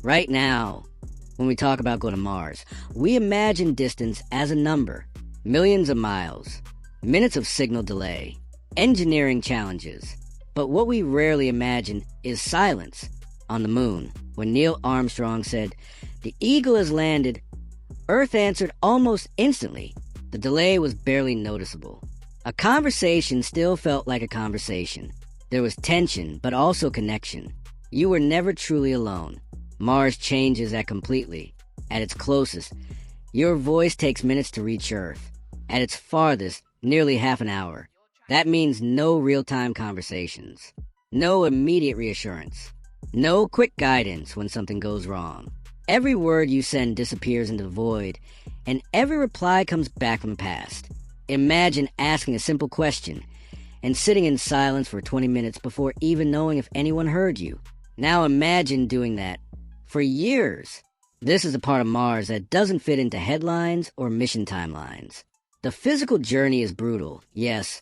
Right now, when we talk about going to Mars, we imagine distance as a number, millions of miles, minutes of signal delay, engineering challenges. But what we rarely imagine is silence. On the moon, when Neil Armstrong said, "The Eagle has landed," Earth answered almost instantly. The delay was barely noticeable. A conversation still felt like a conversation. There was tension, but also connection. You were never truly alone. Mars changes that completely. At its closest, your voice takes minutes to reach Earth. At its farthest, nearly half an hour. That means no real-time conversations. No immediate reassurance. No quick guidance when something goes wrong. Every word you send disappears into the void, and every reply comes back from the past. Imagine asking a simple question and sitting in silence for 20 minutes before even knowing if anyone heard you. Now imagine doing that for years. This is a part of Mars that doesn't fit into headlines or mission timelines. The physical journey is brutal, yes,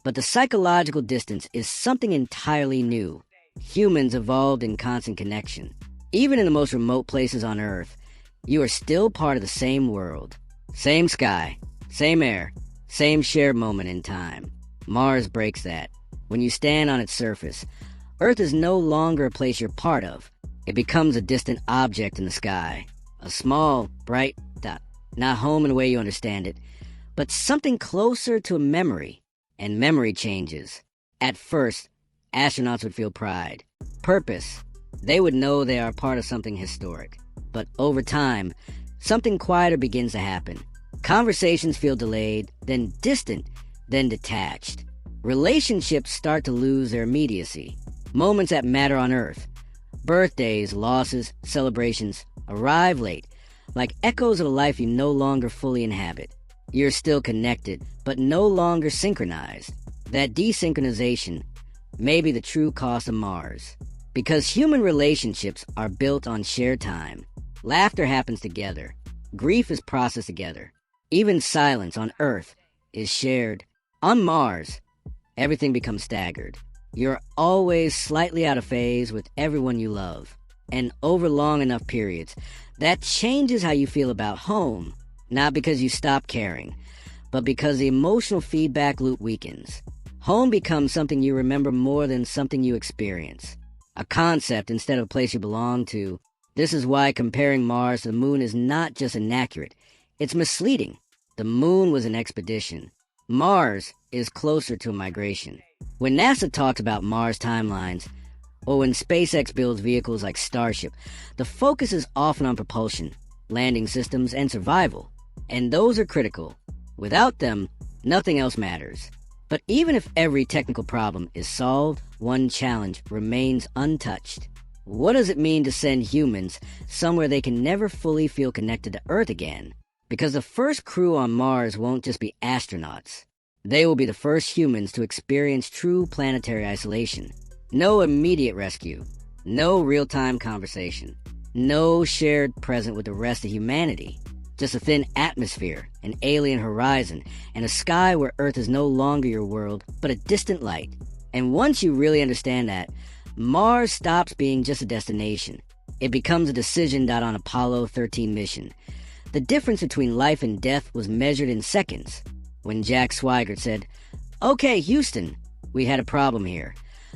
but the psychological distance is something entirely new. Humans evolved in constant connection. Even in the most remote places on Earth, you are still part of the same world. Same sky, same air, same shared moment in time. Mars breaks that. When you stand on its surface, Earth is no longer a place you're part of. It becomes a distant object in the sky. A small, bright dot. Not home in the way you understand it, but something closer to a memory. And memory changes. At first, astronauts would feel pride, purpose. They would know they are part of something historic. But over time, something quieter begins to happen. Conversations feel delayed, then distant, then detached. Relationships start to lose their immediacy. Moments that matter on Earth, birthdays, losses, celebrations, arrive late, like echoes of a life you no longer fully inhabit. You're still connected, but no longer synchronized. That desynchronization may be the true cost of Mars. Because human relationships are built on shared time. Laughter happens together. Grief is processed together. Even silence on Earth is shared. On Mars, everything becomes staggered. You're always slightly out of phase with everyone you love. And over long enough periods, that changes how you feel about home. Not because you stop caring, but because the emotional feedback loop weakens. Home becomes something you remember more than something you experience. A concept instead of a place you belong to. This is why comparing Mars to the moon is not just inaccurate, it's misleading. The moon was an expedition. Mars is closer to a migration. When NASA talks about Mars timelines, or when SpaceX builds vehicles like Starship, the focus is often on propulsion, landing systems, and survival. And those are critical. Without them, nothing else matters. But even if every technical problem is solved, one challenge remains untouched. What does it mean to send humans somewhere they can never fully feel connected to Earth again? Because the first crew on Mars won't just be astronauts. They will be the first humans to experience true planetary isolation. No immediate rescue. No real-time conversation. No shared present with the rest of humanity. Just a thin atmosphere, an alien horizon, and a sky where Earth is no longer your world, but a distant light. And once you really understand that, Mars stops being just a destination. It becomes a decision on an Apollo 13 mission. The difference between life and death was measured in seconds. When Jack Swigert said, "Okay, Houston, we had a problem here,"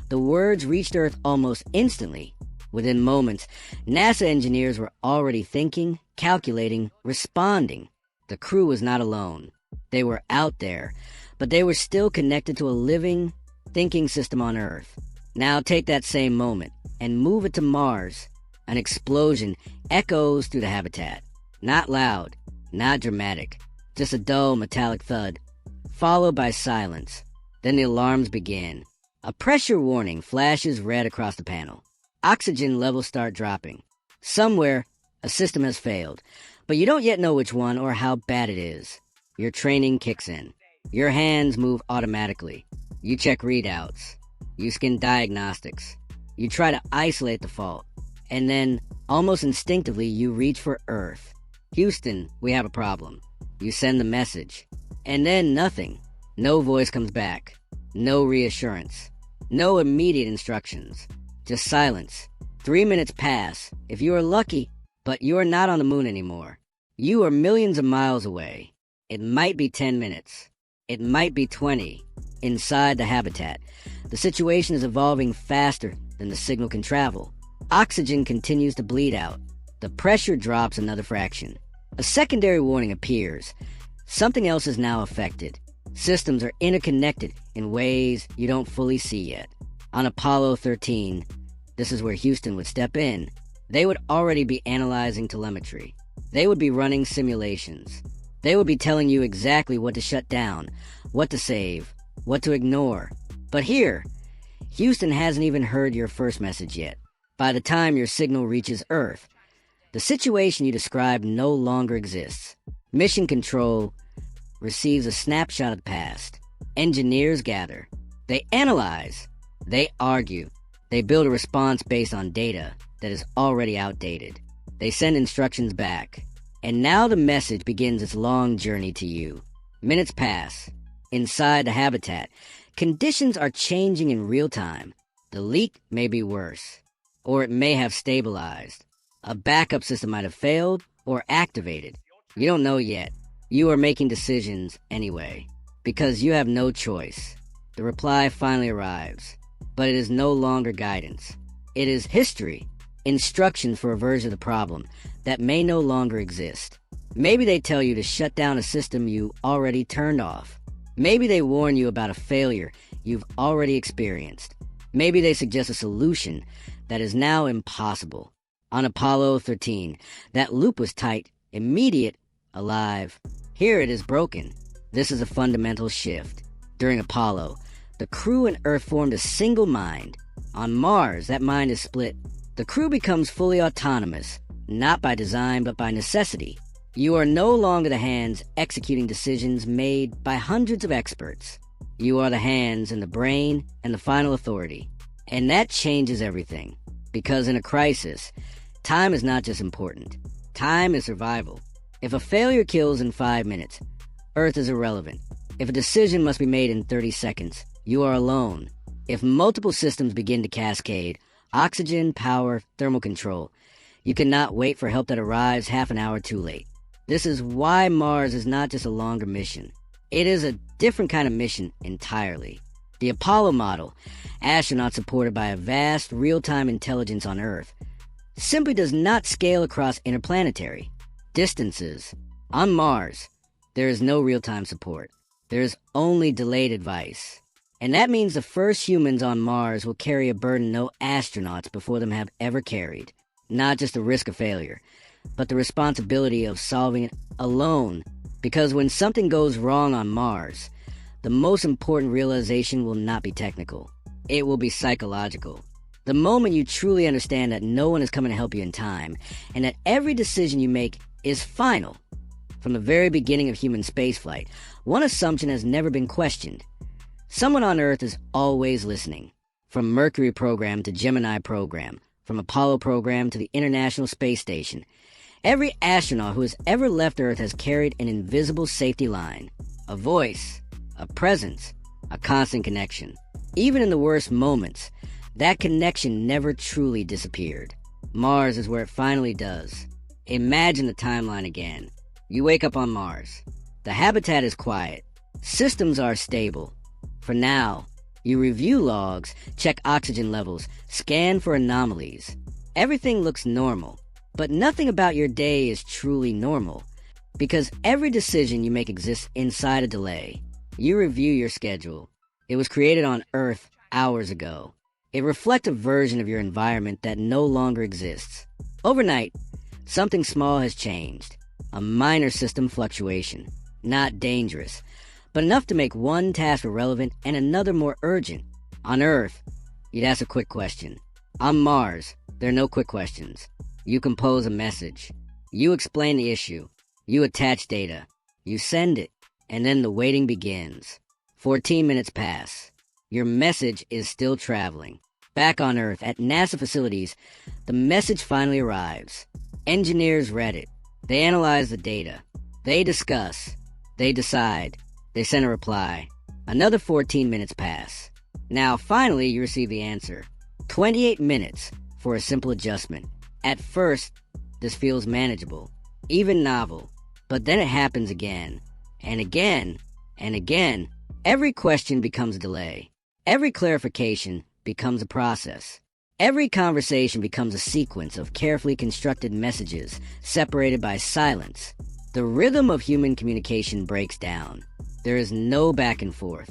the words reached Earth almost instantly. Within moments, NASA engineers were already thinking, calculating, responding. The crew was not alone. They were out there, but they were still connected to a living, thinking system on Earth. Now take that same moment and move it to Mars. An explosion echoes through the habitat. Not loud, not dramatic, just a dull metallic thud, followed by silence. Then the alarms begin. A pressure warning flashes red across the panel. Oxygen levels start dropping. Somewhere, a system has failed, but you don't yet know which one or how bad it is. Your training kicks in. Your hands move automatically. You check readouts. You scan diagnostics. You try to isolate the fault. And then, almost instinctively, you reach for Earth. "Houston, we have a problem." You send the message. And then nothing. No voice comes back. No reassurance. No immediate instructions. Just silence. 3 minutes pass, if you are lucky, but you are not on the moon anymore. You are millions of miles away. It might be 10 minutes. It might be 20. Inside the habitat, the situation is evolving faster than the signal can travel. Oxygen continues to bleed out. The pressure drops another fraction. A secondary warning appears. Something else is now affected. Systems are interconnected in ways you don't fully see yet. On Apollo 13, this is where Houston would step in. They would already be analyzing telemetry. They would be running simulations. They would be telling you exactly what to shut down, what to save, what to ignore. But here, Houston hasn't even heard your first message yet. By the time your signal reaches Earth, the situation you described no longer exists. Mission Control receives a snapshot of the past. Engineers gather. They analyze. They argue. They build a response based on data that is already outdated. They send instructions back. And now the message begins its long journey to you. Minutes pass. Inside the habitat, conditions are changing in real time. The leak may be worse, or it may have stabilized. A backup system might have failed or activated. You don't know yet. You are making decisions anyway, because you have no choice. The reply finally arrives, but it is no longer guidance. It is history, instructions for a version of the problem that may no longer exist. Maybe they tell you to shut down a system you already turned off. Maybe they warn you about a failure you've already experienced. Maybe they suggest a solution that is now impossible. On Apollo 13, that loop was tight, immediate, alive. Here it is broken. This is a fundamental shift. During Apollo, the crew and Earth formed a single mind. On Mars, that mind is split. The crew becomes fully autonomous, not by design but by necessity. You are no longer the hands executing decisions made by hundreds of experts. You are the hands and the brain and the final authority. And that changes everything. Because in a crisis, time is not just important. Time is survival. If a failure kills in 5 minutes, Earth is irrelevant. If a decision must be made in 30 seconds, you are alone. If multiple systems begin to cascade, oxygen, power, thermal control, you cannot wait for help that arrives half an hour too late. This is why Mars is not just a longer mission. It is a different kind of mission entirely. The Apollo model, astronauts supported by a vast real-time intelligence on Earth, simply does not scale across interplanetary distances. On Mars, there is no real-time support. There is only delayed advice. And that means the first humans on Mars will carry a burden no astronauts before them have ever carried. Not just the risk of failure, but the responsibility of solving it alone. Because when something goes wrong on Mars, the most important realization will not be technical. It will be psychological. The moment you truly understand that no one is coming to help you in time, and that every decision you make is final. From the very beginning of human spaceflight, one assumption has never been questioned. Someone on Earth is always listening. From Mercury program to Gemini program, from Apollo program to the International Space Station, every astronaut who has ever left Earth has carried an invisible safety line, a voice, a presence, a constant connection. Even in the worst moments, that connection never truly disappeared. Mars is where it finally does. Imagine the timeline again. You wake up on Mars. The habitat is quiet. Systems are stable. For now, you review logs, check oxygen levels, scan for anomalies. Everything looks normal, but nothing about your day is truly normal, because every decision you make exists inside a delay. You review your schedule. It was created on Earth hours ago. It reflects a version of your environment that no longer exists. Overnight, something small has changed. A minor system fluctuation. Not dangerous, but enough to make one task irrelevant and another more urgent. On Earth, you'd ask a quick question. On Mars, there are no quick questions. You compose a message. You explain the issue. You attach data. You send it. And then the waiting begins. 14 minutes pass. Your message is still traveling. Back on Earth, at NASA facilities, the message finally arrives. Engineers read it. They analyze the data. They discuss. They decide. They send a reply. Another 14 minutes pass. Now, finally, you receive the answer. 28 minutes, for a simple adjustment. At first, this feels manageable, even novel, but then it happens again, and again, and again. Every question becomes a delay. Every clarification becomes a process. Every conversation becomes a sequence of carefully constructed messages separated by silence. The rhythm of human communication breaks down. There is no back and forth,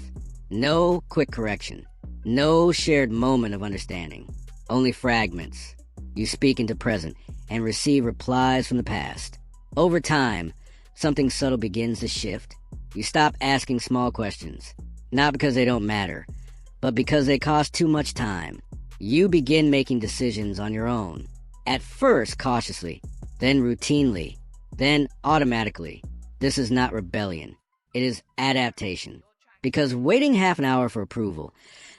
no quick correction, no shared moment of understanding, only fragments. You speak into present and receive replies from the past. Over time, something subtle begins to shift. You stop asking small questions, not because they don't matter, but because they cost too much time. You begin making decisions on your own, at first cautiously, then routinely, then automatically. This is not rebellion. It is adaptation. Because waiting half an hour for approval,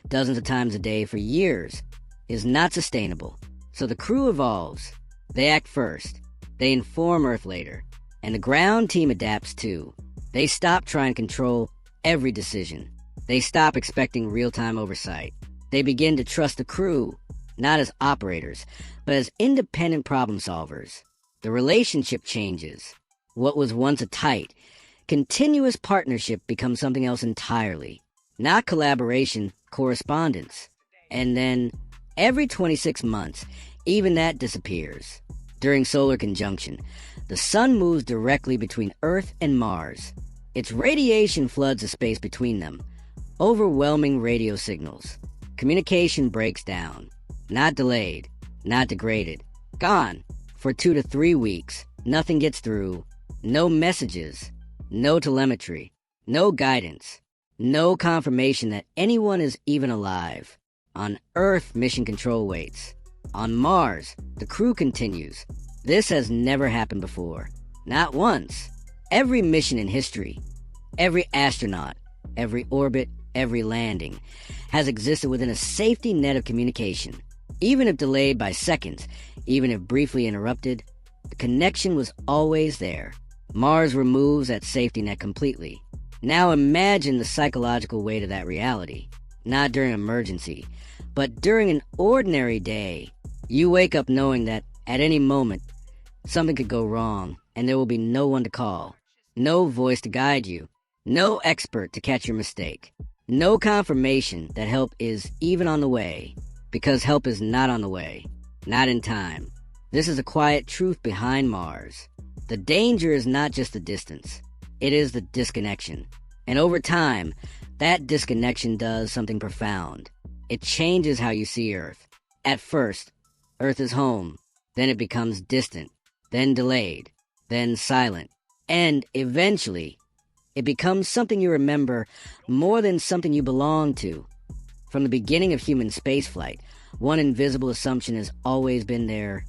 dozens of times a day for years, is not sustainable. So the crew evolves. They act first. They inform Earth later. And the ground team adapts too. They stop trying to control every decision. They stop expecting real-time oversight. They begin to trust the crew, not as operators, but as independent problem solvers. The relationship changes. What was once a tight, continuous partnership becomes something else entirely. Not collaboration, correspondence. And then, every 26 months, even that disappears. During solar conjunction, the sun moves directly between Earth and Mars. Its radiation floods the space between them, overwhelming radio signals. Communication breaks down. Not delayed, not degraded. Gone. For 2 to 3 weeks, nothing gets through. No messages, no telemetry, no guidance, no confirmation that anyone is even alive. On Earth, mission control waits. On Mars, the crew continues. This has never happened before. Not once. Every mission in history, every astronaut, every orbit, every landing, has existed within a safety net of communication. Even if delayed by seconds, even if briefly interrupted, the connection was always there. Mars removes that safety net completely. Now imagine the psychological weight of that reality. Not during an emergency, but during an ordinary day. You wake up knowing that at any moment, something could go wrong, and there will be no one to call, no voice to guide you, no expert to catch your mistake, no confirmation that help is even on the way, because help is not on the way, not in time. This is a quiet truth behind Mars. The danger is not just the distance, it is the disconnection. And over time, that disconnection does something profound. It changes how you see Earth. At first, Earth is home, then it becomes distant, then delayed, then silent, and eventually, it becomes something you remember more than something you belong to. From the beginning of human spaceflight, one invisible assumption has always been there.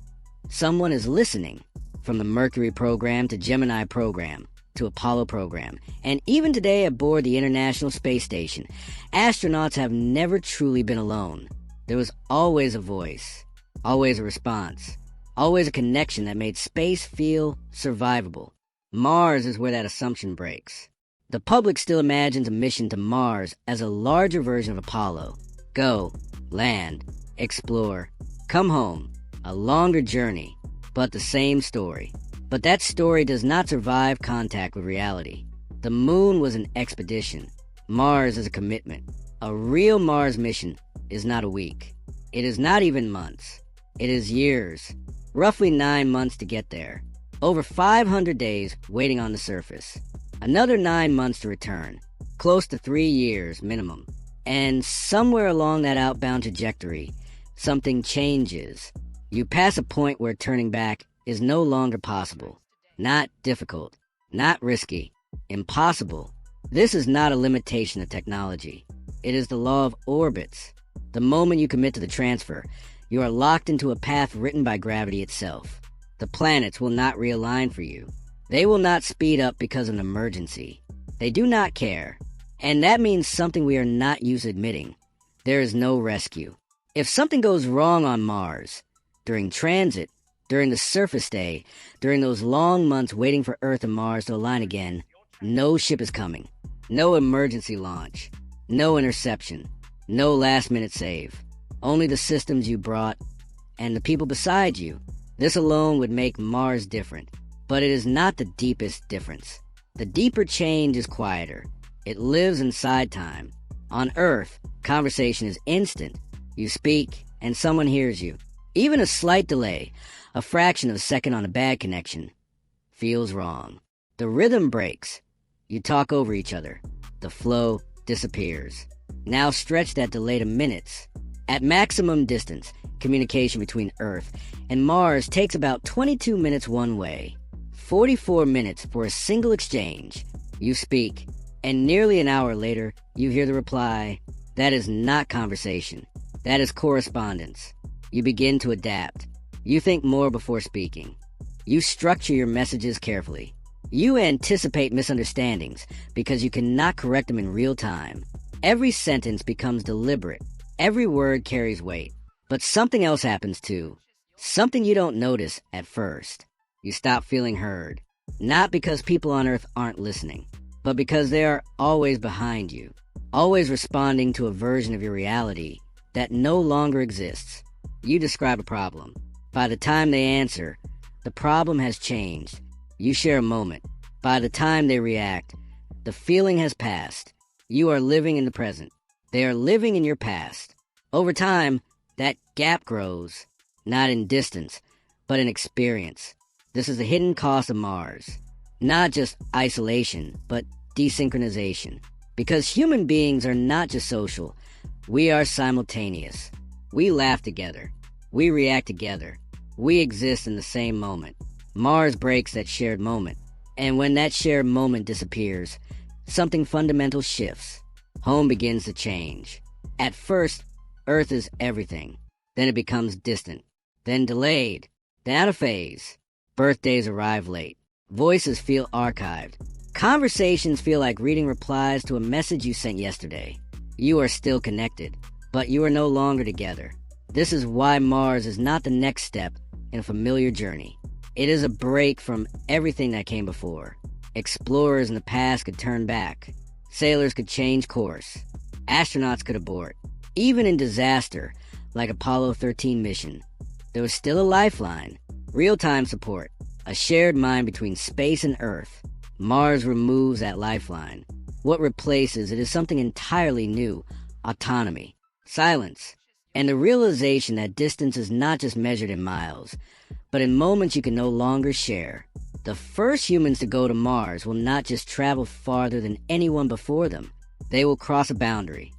Someone is listening. From the Mercury program to Gemini program to Apollo program, and even today aboard the International Space Station, astronauts have never truly been alone. There was always a voice, always a response, always a connection that made space feel survivable. Mars is where that assumption breaks. The public still imagines a mission to Mars as a larger version of Apollo. Go, land, explore, come home. A longer journey, but the same story. But that story does not survive contact with reality. The moon was an expedition. Mars is a commitment. A real Mars mission is not a week. It is not even months. It is years. Roughly 9 months to get there. Over 500 days waiting on the surface. Another 9 months to return. Close to 3 years minimum. And somewhere along that outbound trajectory, something changes. You pass a point where turning back is no longer possible. Not difficult. Not risky. Impossible. This is not a limitation of technology. It is the law of orbits. The moment you commit to the transfer, you are locked into a path written by gravity itself. The planets will not realign for you. They will not speed up because of an emergency. They do not care. And that means something we are not used to admitting. There is no rescue. If something goes wrong on Mars, during transit, during the surface stay, during those long months waiting for Earth and Mars to align again, no ship is coming. No emergency launch. No interception. No last-minute save. Only the systems you brought and the people beside you. This alone would make Mars different, but it is not the deepest difference. The deeper change is quieter. It lives inside time. On Earth, conversation is instant. You speak, and someone hears you. Even a slight delay, a fraction of a second on a bad connection, feels wrong. The rhythm breaks. You talk over each other. The flow disappears. Now stretch that delay to minutes. At maximum distance, communication between Earth and Mars takes about 22 minutes one way, 44 minutes for a single exchange. You speak, and nearly an hour later, you hear the reply. That is not conversation. That is correspondence. You begin to adapt. You think more before speaking. You structure your messages carefully. You anticipate misunderstandings because you cannot correct them in real time. Every sentence becomes deliberate. Every word carries weight. But something else happens too. Something you don't notice at first. You stop feeling heard. Not because people on Earth aren't listening, but because they are always behind you, always responding to a version of your reality that no longer exists. You describe a problem. By the time they answer, the problem has changed. You share a moment. By the time they react, the feeling has passed. You are living in the present. They are living in your past. Over time, that gap grows, not in distance, but in experience. This is the hidden cost of Mars. Not just isolation, but desynchronization. Because human beings are not just social, we are simultaneous. We laugh together. We react together. We exist in the same moment. Mars breaks that shared moment. And when that shared moment disappears, something fundamental shifts. Home begins to change. At first, Earth is everything. Then it becomes distant. Then delayed. Then out of phase. Birthdays arrive late. Voices feel archived. Conversations feel like reading replies to a message you sent yesterday. You are still connected, but you are no longer together. This is why Mars is not the next step in a familiar journey. It is a break from everything that came before. Explorers in the past could turn back. Sailors could change course. Astronauts could abort. Even in disaster, like Apollo 13 mission, there was still a lifeline, real-time support, a shared mind between space and Earth. Mars removes that lifeline. What replaces it is something entirely new: autonomy, silence, and the realization that distance is not just measured in miles, but in moments you can no longer share. The first humans to go to Mars will not just travel farther than anyone before them. They will cross a boundary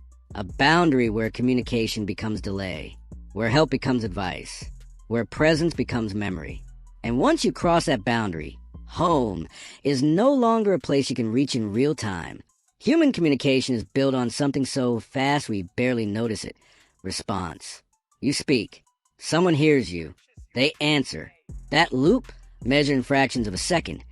where communication becomes delay, where help becomes advice, where presence becomes memory. And once you cross that boundary, home is no longer a place you can reach in real time. Human communication is built on something so fast we barely notice it: response. You speak. Someone hears you. They answer. That loop, measured in fractions of a second,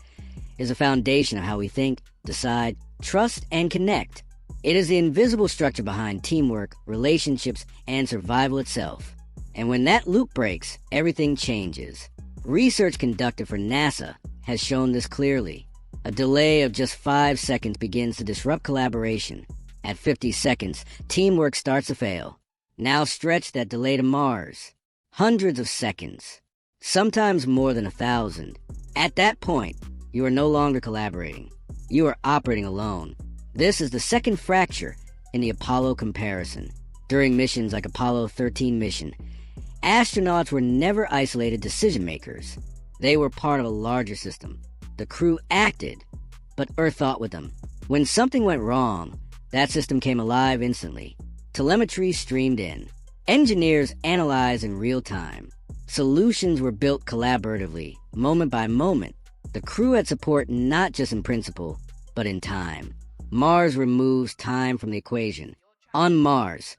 is the foundation of how we think, decide, trust, and connect. It is the invisible structure behind teamwork, relationships, and survival itself. And when that loop breaks, everything changes. Research conducted for NASA has shown this clearly. A delay of just 5 seconds begins to disrupt collaboration. At 50 seconds, teamwork starts to fail. Now stretch that delay to Mars. Hundreds of seconds. Sometimes more than 1,000. At that point, you are no longer collaborating. You are operating alone. This is the second fracture in the Apollo comparison. During missions like Apollo 13 mission, astronauts were never isolated decision makers. They were part of a larger system. The crew acted, but Earth thought with them. When something went wrong, that system came alive instantly. Telemetry streamed in. Engineers analyzed in real time. Solutions were built collaboratively, moment by moment. The crew had support not just in principle, but in time. Mars removes time from the equation. On Mars,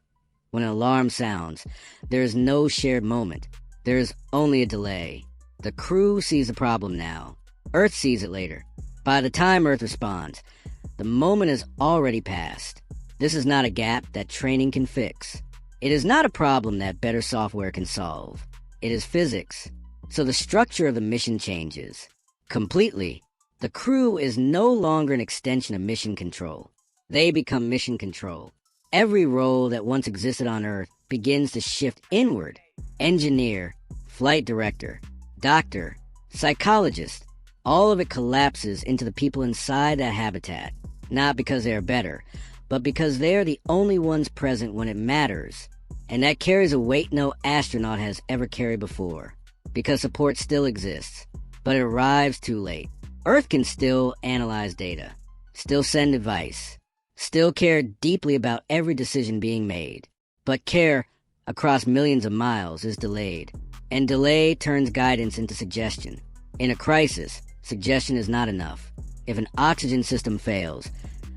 when an alarm sounds, there is no shared moment. There is only a delay. The crew sees the problem now. Earth sees it later. By the time Earth responds, the moment has already passed. This is not a gap that training can fix. It is not a problem that better software can solve. It is physics. So the structure of the mission changes completely. The crew is no longer an extension of mission control. They become mission control. Every role that once existed on Earth begins to shift inward. Engineer, flight director, doctor, psychologist, all of it collapses into the people inside that habitat, not because they are better, but because they are the only ones present when it matters. And that carries a weight no astronaut has ever carried before, because support still exists, but it arrives too late. Earth can still analyze data, still send advice, still care deeply about every decision being made, but care across millions of miles is delayed, and delay turns guidance into suggestion. In a crisis, suggestion is not enough. If an oxygen system fails,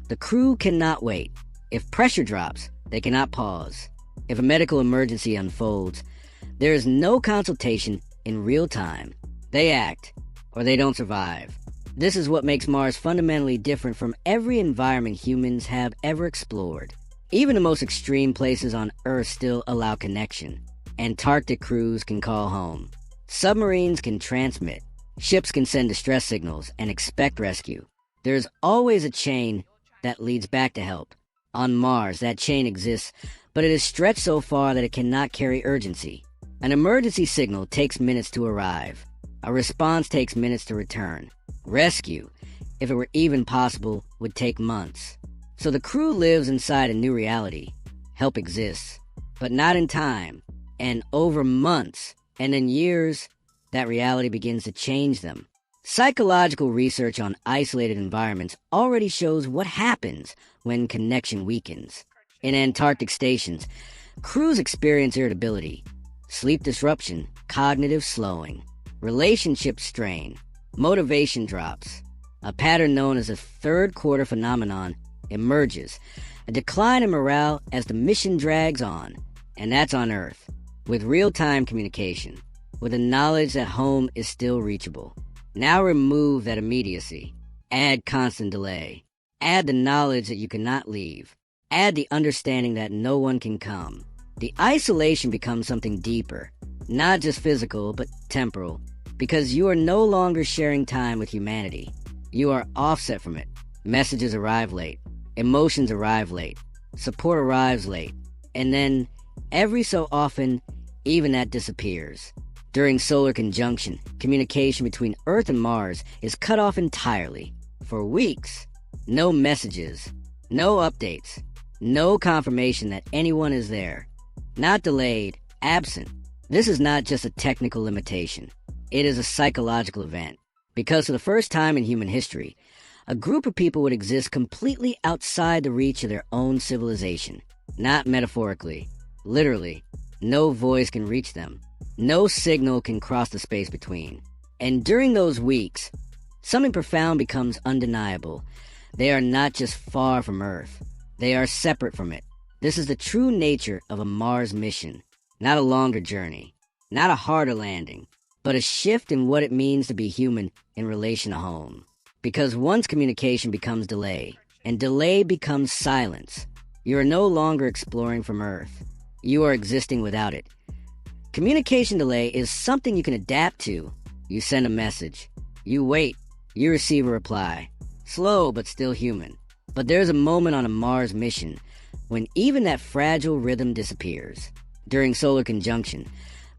the crew cannot wait. If pressure drops, they cannot pause. If a medical emergency unfolds, there is no consultation in real time. They act, or they don't survive. This is what makes Mars fundamentally different from every environment humans have ever explored. Even the most extreme places on Earth still allow connection. Antarctic crews can call home. Submarines can transmit. Ships can send distress signals and expect rescue. There's always a chain that leads back to help. On Mars, that chain exists, but it is stretched so far that it cannot carry urgency. An emergency signal takes minutes to arrive. A response takes minutes to return. Rescue, if it were even possible, would take months. So the crew lives inside a new reality. Help exists, but not in time. And over months, and in years, that reality begins to change them. Psychological research on isolated environments already shows what happens when connection weakens. In Antarctic stations, crews experience irritability, sleep disruption, cognitive slowing, relationship strain, motivation drops. A pattern known as a third quarter phenomenon emerges, a decline in morale as the mission drags on. And that's on Earth, with real-time communication, with the knowledge that home is still reachable. Now remove that immediacy. Add constant delay. Add the knowledge that you cannot leave. Add the understanding that no one can come. The isolation becomes something deeper, not just physical, but temporal, because you are no longer sharing time with humanity. You are offset from it. Messages arrive late. Emotions arrive late. Support arrives late. And then, every so often, even that disappears. During solar conjunction, communication between Earth and Mars is cut off entirely. For weeks, no messages, no updates, no confirmation that anyone is there. Not delayed, absent. This is not just a technical limitation. It is a psychological event. Because for the first time in human history, a group of people would exist completely outside the reach of their own civilization. Not metaphorically, literally. No voice can reach them. No signal can cross the space between. And during those weeks, something profound becomes undeniable. They are not just far from Earth. They are separate from it. This is the true nature of a Mars mission. Not a longer journey. Not a harder landing. But a shift in what it means to be human in relation to home. Because once communication becomes delay, and delay becomes silence, you are no longer exploring from Earth. You are existing without it. Communication delay is something you can adapt to. You send a message. You wait. You receive a reply. Slow, but still human. But there's a moment on a Mars mission when even that fragile rhythm disappears. During solar conjunction,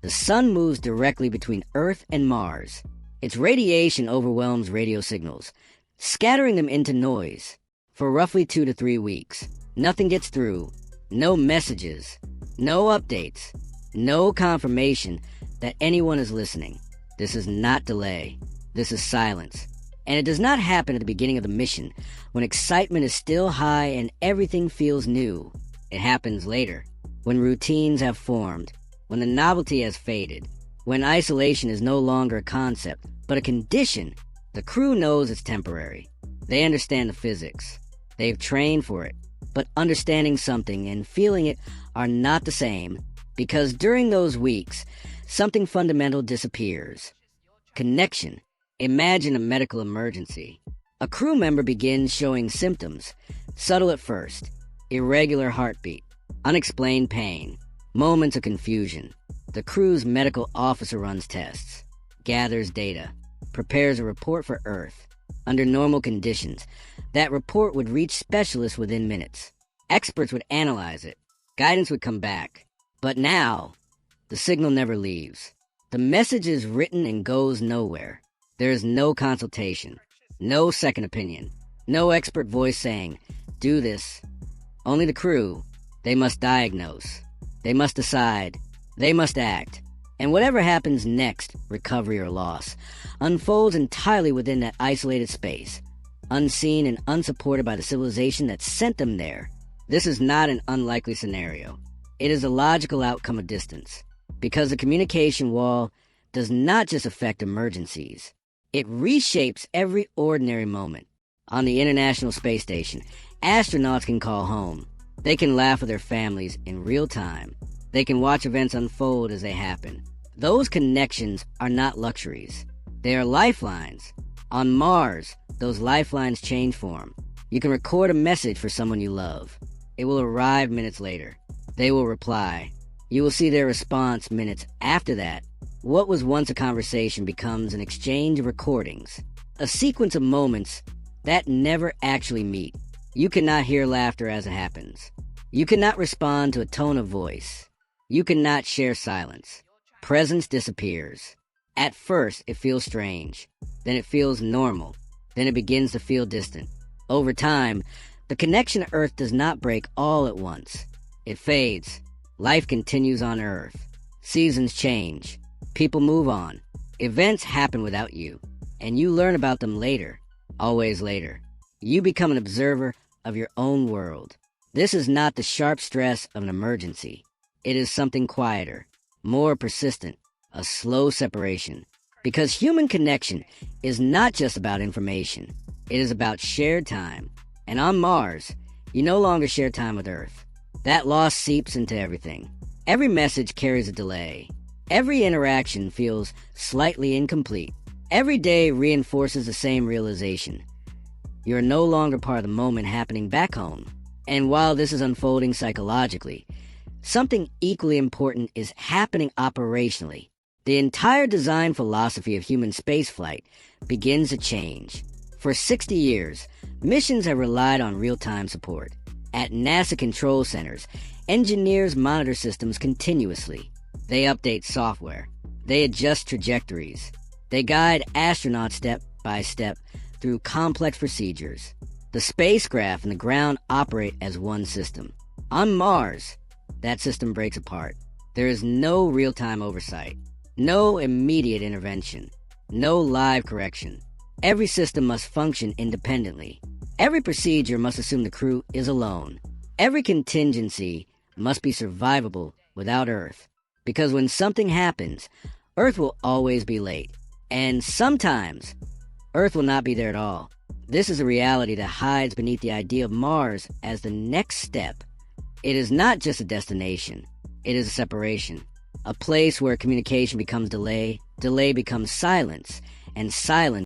the sun moves directly between Earth and Mars. Its radiation overwhelms radio signals, scattering them into noise. For roughly 2 to 3 weeks, nothing gets through. No messages. No updates. No confirmation that anyone is listening. This is not delay. This is silence. And it does not happen at the beginning of the mission, when excitement is still high and everything feels new. It happens later, when routines have formed, when the novelty has faded, when isolation is no longer a concept, but a condition. The crew knows it's temporary. They understand the physics. They've trained for it. But understanding something and feeling it are not the same, because during those weeks, something fundamental disappears. Connection. Imagine a medical emergency. A crew member begins showing symptoms, subtle at first, irregular heartbeat, unexplained pain, moments of confusion. The crew's medical officer runs tests, gathers data, prepares a report for Earth. Under normal conditions, that report would reach specialists within minutes. Experts would analyze it. Guidance would come back. But now, the signal never leaves. The message is written and goes nowhere. There is no consultation, no second opinion, no expert voice saying, do this. Only the crew. They must diagnose. They must decide. They must act. And whatever happens next, recovery or loss, unfolds entirely within that isolated space, unseen and unsupported by the civilization that sent them there. This is not an unlikely scenario. It is a logical outcome of distance, because the communication wall does not just affect emergencies. It reshapes every ordinary moment. On the International Space Station, astronauts can call home. They can laugh with their families in real time. They can watch events unfold as they happen. Those connections are not luxuries. They are lifelines. On Mars, those lifelines change form. You can record a message for someone you love. It will arrive minutes later. They will reply. You will see their response minutes after that. What was once a conversation becomes an exchange of recordings, a sequence of moments that never actually meet. You cannot hear laughter as it happens. You cannot respond to a tone of voice. You cannot share silence. Presence disappears. At first, it feels strange. Then it feels normal. Then it begins to feel distant. Over time, the connection to Earth does not break all at once. It fades. Life continues on Earth. Seasons change. People move on. Events happen without you. And you learn about them later. Always later. You become an observer of your own world. This is not the sharp stress of an emergency. It is something quieter, more persistent, a slow separation. Because human connection is not just about information. It is about shared time. And on Mars, you no longer share time with Earth. That loss seeps into everything. Every message carries a delay. Every interaction feels slightly incomplete. Every day reinforces the same realization. You are no longer part of the moment happening back home. And while this is unfolding psychologically, something equally important is happening operationally. The entire design philosophy of human spaceflight begins to change. For 60 years, missions have relied on real-time support. At NASA control centers, engineers monitor systems continuously. They update software. They adjust trajectories. They guide astronauts step by step through complex procedures. The spacecraft and the ground operate as one system. On Mars, that system breaks apart. There is no real-time oversight, no immediate intervention, no live correction. Every system must function independently. Every procedure must assume the crew is alone. Every contingency must be survivable without Earth. Because when something happens, Earth will always be late. And sometimes, Earth will not be there at all. This is a reality that hides beneath the idea of Mars as the next step. It is not just a destination. It is a separation. A place where communication becomes delay, delay becomes silence, and silence